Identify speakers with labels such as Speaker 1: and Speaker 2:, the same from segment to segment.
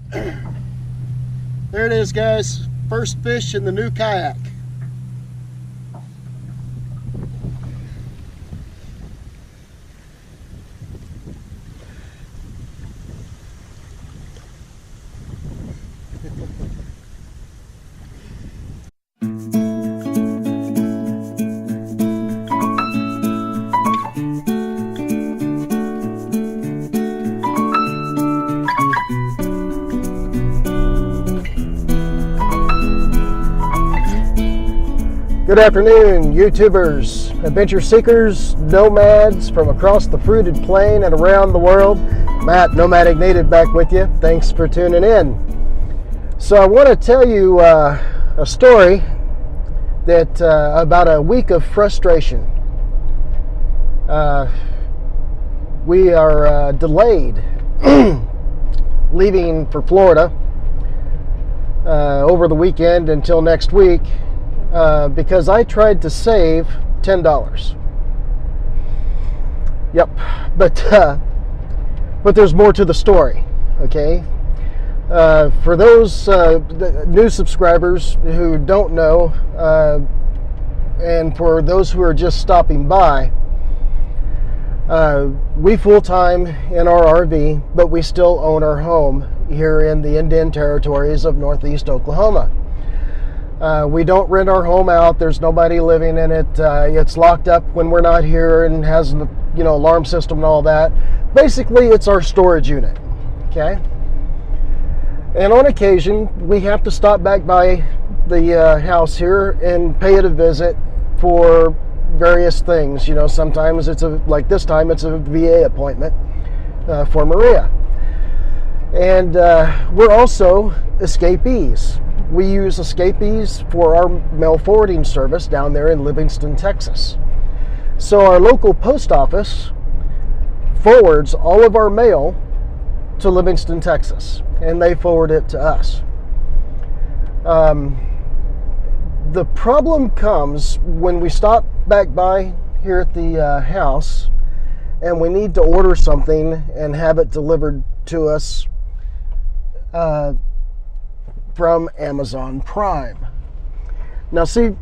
Speaker 1: There it is, guys. First fish in the new kayak. Good afternoon, YouTubers, adventure seekers, nomads from across the fruited plain and around the world. Matt, Nomadic Native, back with you. Thanks for tuning in. So I want to tell you a story that about a week of frustration. We are delayed leaving for Florida over the weekend until next week. Because I tried to save $10. Yep, but there's more to the story. Okay, for those new subscribers who don't know, and for those who are just stopping by, we full-time in our RV, but we still own our home here in the Indian Territories of Northeast Oklahoma. We don't rent our home out. There's nobody living in it. It's locked up when we're not here and has, alarm system and all that. Basically, it's our storage unit. Okay. And on occasion, we have to stop back by the house here and pay it a visit for various things. Sometimes like this time, it's a VA appointment for Maria. And we're also escapees. We use escapees for our mail forwarding service down there in Livingston, Texas. So our local post office forwards all of our mail to Livingston, Texas, and they forward it to us. The problem comes when we stop back by here at the house and we need to order something and have it delivered to us from Amazon Prime. Now see,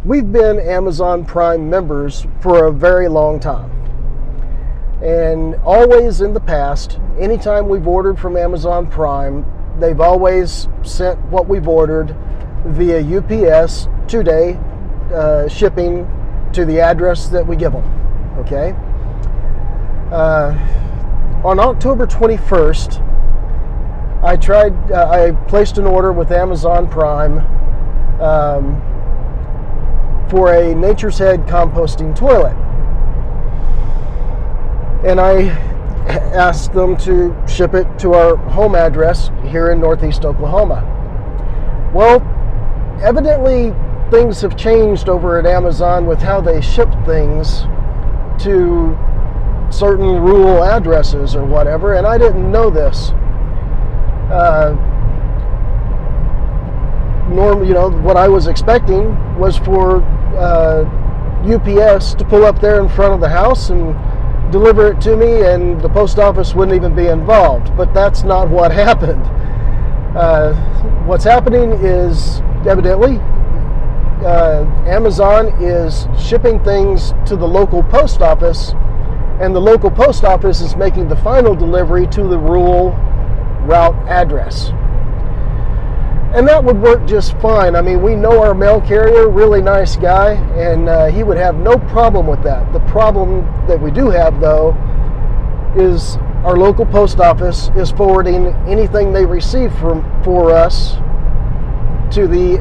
Speaker 1: we've been Amazon Prime members for a very long time. And always in the past, anytime we've ordered from Amazon Prime, they've always sent what we've ordered via UPS 2-day shipping to the address that we give them. Okay? On October 21st, I placed an order with Amazon Prime for a Nature's Head composting toilet. And I asked them to ship it to our home address here in Northeast Oklahoma. Well, evidently things have changed over at Amazon with how they ship things to certain rural addresses or whatever, and I didn't know this. What I was expecting was for UPS to pull up there in front of the house and deliver it to me, and the post office wouldn't even be involved. But that's not what happened. What's happening is evidently Amazon is shipping things to the local post office, and the local post office is making the final delivery to the rural route address. And that would work just fine. I mean, we know our mail carrier, really nice guy, and he would have no problem with that. The problem that we do have, though, is our local post office is forwarding anything they receive for us to the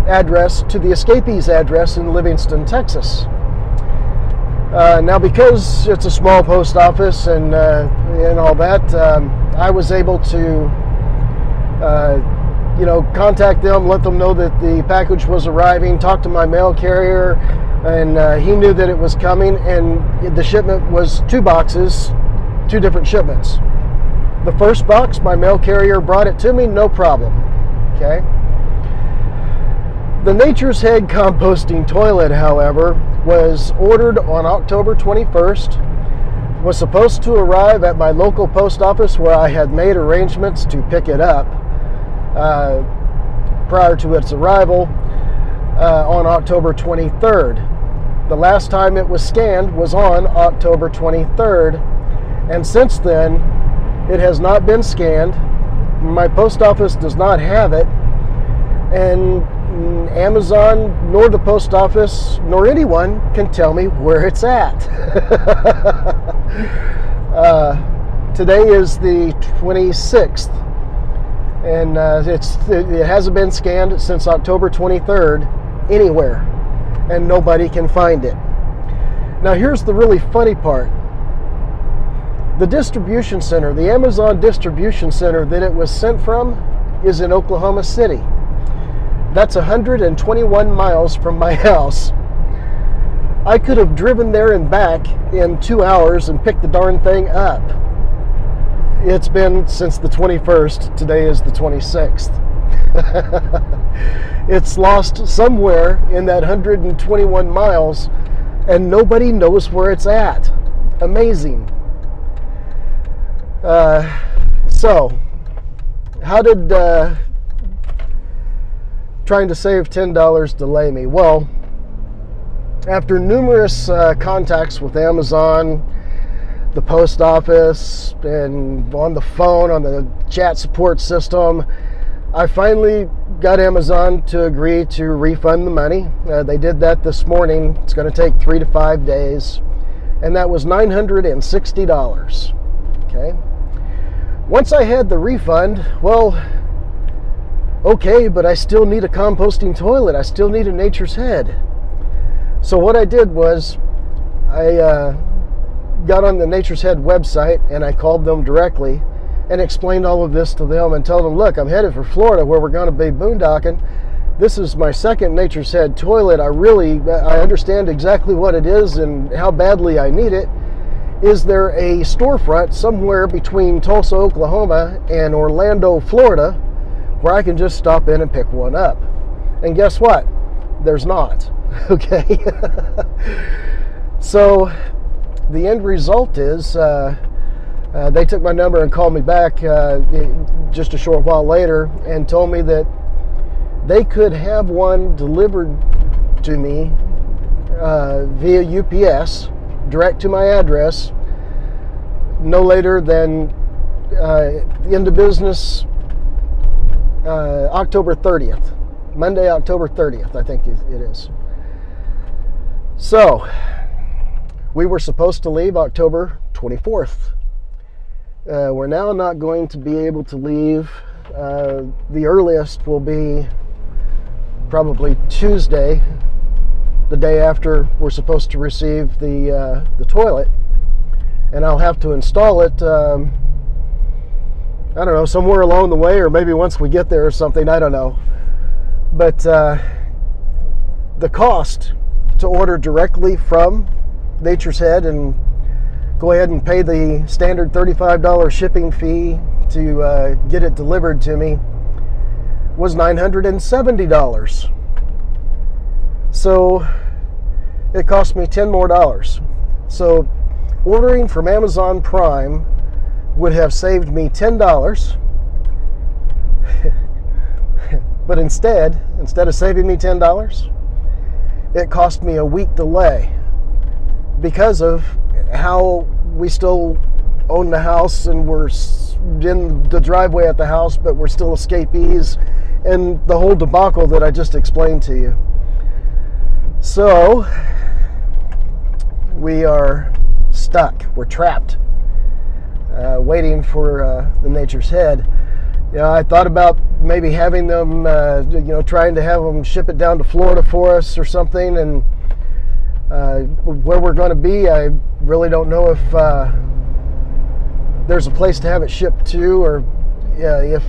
Speaker 1: address, to the escapees address in Livingston, Texas. Now, because it's a small post office and all that, I was able to contact them, let them know that the package was arriving, talk to my mail carrier, and he knew that it was coming, and the shipment was 2 boxes, 2 different shipments. The first box, my mail carrier brought it to me, no problem. Okay. The Nature's Head composting toilet, however, was ordered on October 21st. was supposed to arrive at my local post office where I had made arrangements to pick it up prior to its arrival on October 23rd. The last time it was scanned was on October 23rd, and since then it has not been scanned. My post office does not have it, and Amazon nor the post office nor anyone can tell me where it's at. Today is the 26th, and it hasn't been scanned since October 23rd anywhere, and nobody can find it. Now here's the really funny part. The distribution center, the Amazon distribution center that it was sent from, is in Oklahoma City. That's 121 miles from my house. I could have driven there and back in 2 hours and picked the darn thing up. It's been since the 21st. Today is the 26th. It's lost somewhere in that 121 miles, and nobody knows where it's at. Amazing. So, how did trying to save $10 delay me? Well, after numerous contacts with Amazon, the post office, and on the phone, on the chat support system, I finally got Amazon to agree to refund the money. They did that this morning. It's going to take 3 to 5 days, and that was $960. Okay. Once I had the refund, well, okay, but I still need a composting toilet. I still need a Nature's Head. So what I did was I got on the Nature's Head website and I called them directly and explained all of this to them and told them, look, I'm headed for Florida where we're going to be boondocking. This is my second Nature's Head toilet. I understand exactly what it is and how badly I need it. Is there a storefront somewhere between Tulsa, Oklahoma and Orlando, Florida, where I can just stop in and pick one up? And guess what? There's not. Okay. So the end result is they took my number and called me back just a short while later and told me that they could have one delivered to me via UPS direct to my address no later than into business October 30th. Monday, October 30th, I think it is. So, we were supposed to leave October 24th. We're now not going to be able to leave. The earliest will be probably Tuesday, the day after we're supposed to receive the toilet. And I'll have to install it, I don't know, somewhere along the way, or maybe once we get there or something, I don't know. But the cost to order directly from Nature's Head and go ahead and pay the standard $35 shipping fee to get it delivered to me was $970. So it cost me $10 more. So ordering from Amazon Prime would have saved me $10. But instead of saving me $10, it cost me a week delay because of how we still own the house and we're in the driveway at the house, but we're still escapees, and the whole debacle that I just explained to you. So we are stuck. We're trapped, waiting for the Nature's Head. You know, I thought about maybe having them, trying to have them ship it down to Florida for us or something. And where we're going to be, I really don't know if there's a place to have it shipped to, or if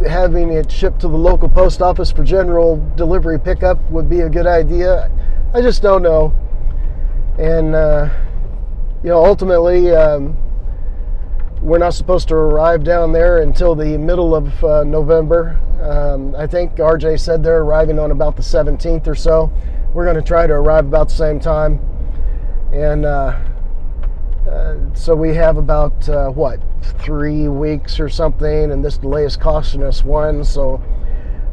Speaker 1: having it shipped to the local post office for general delivery pickup would be a good idea. I just don't know. And, ultimately, we're not supposed to arrive down there until the middle of November. I think RJ said they're arriving on about the 17th or so. We're going to try to arrive about the same time. And So we have about, 3 weeks or something, and this delay is costing us 1. So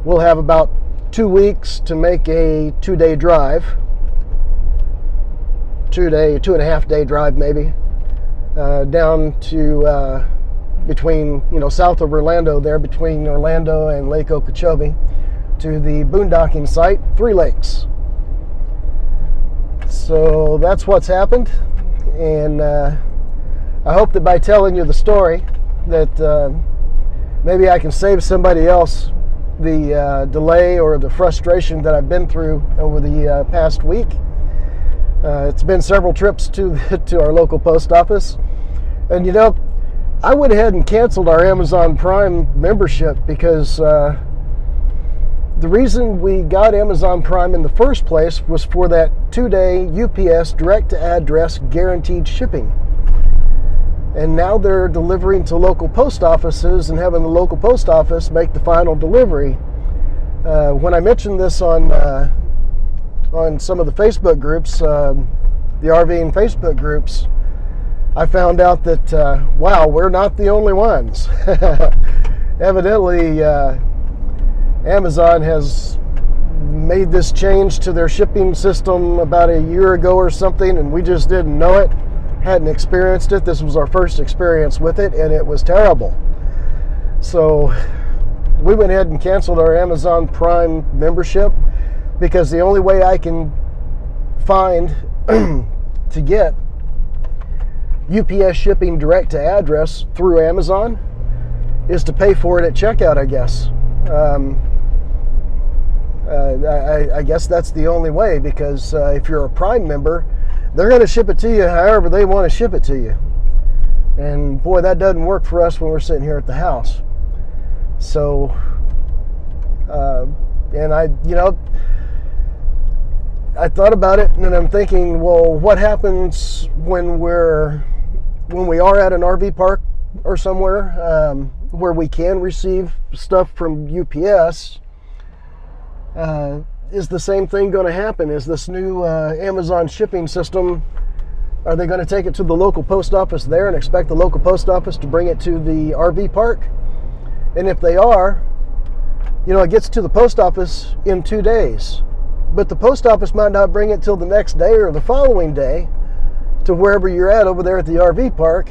Speaker 1: we'll have about 2 weeks to make a 2-day drive. 2.5 day drive maybe, down to between, south of Orlando there, between Orlando and Lake Okeechobee, to the boondocking site, 3 Lakes. So that's what's happened, and I hope that by telling you the story that maybe I can save somebody else the delay or the frustration that I've been through over the past week. It's been several trips to our local post office, and I went ahead and canceled our Amazon Prime membership because the reason we got Amazon Prime in the first place was for that 2-day UPS direct-to-address guaranteed shipping. And now they're delivering to local post offices and having the local post office make the final delivery. When I mentioned this on some of the Facebook groups, the RVing Facebook groups, I found out that, wow, we're not the only ones. Evidently, Amazon has made this change to their shipping system about a year ago or something, and we just didn't know it, hadn't experienced it. This was our first experience with it, and it was terrible. So we went ahead and canceled our Amazon Prime membership, because the only way I can find to get UPS shipping direct to address through Amazon is to pay for it at checkout, I guess. I guess that's the only way, because if you're a Prime member, they're going to ship it to you however they want to ship it to you. And boy, that doesn't work for us when we're sitting here at the house. So, and I thought about it, and I'm thinking, well, what happens when we are at an RV park or somewhere where we can receive stuff from UPS? Is the same thing going to happen? Is this new Amazon shipping system, are they going to take it to the local post office there and expect the local post office to bring it to the RV park? And if they are, it gets to the post office in 2 days. But the post office might not bring it till the next day or the following day to wherever you're at over there at the RV park.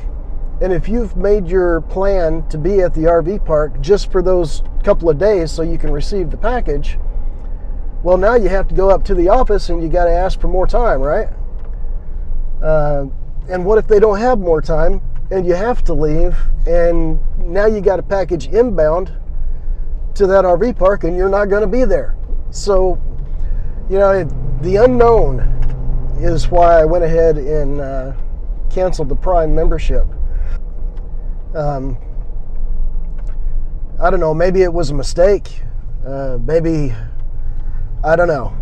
Speaker 1: And if you've made your plan to be at the RV park just for those couple of days so you can receive the package, well, now you have to go up to the office and you got to ask for more time, right? And what if they don't have more time and you have to leave, and now you got a package inbound to that RV park and you're not going to be there? So, the unknown is why I went ahead and canceled the Prime membership. I don't know, maybe it was a mistake. Maybe, I don't know.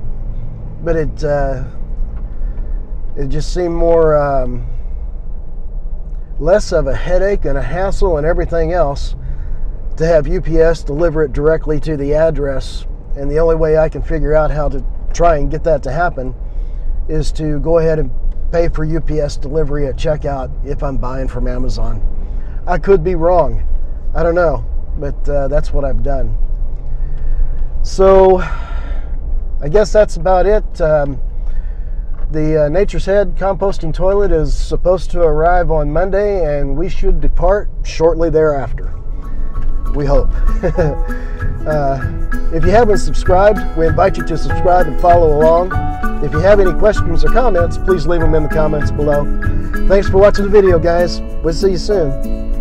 Speaker 1: But it just seemed more, less of a headache and a hassle and everything else to have UPS deliver it directly to the address. And the only way I can figure out how to try and get that to happen is to go ahead and pay for UPS delivery at checkout if I'm buying from Amazon. I could be wrong. I don't know, but that's what I've done. So I guess that's about it. The Nature's Head composting toilet is supposed to arrive on Monday, and we should depart shortly thereafter. We hope. If you haven't subscribed, we invite you to subscribe and follow along. If you have any questions or comments, please leave them in the comments below. Thanks for watching the video, guys. We'll see you soon.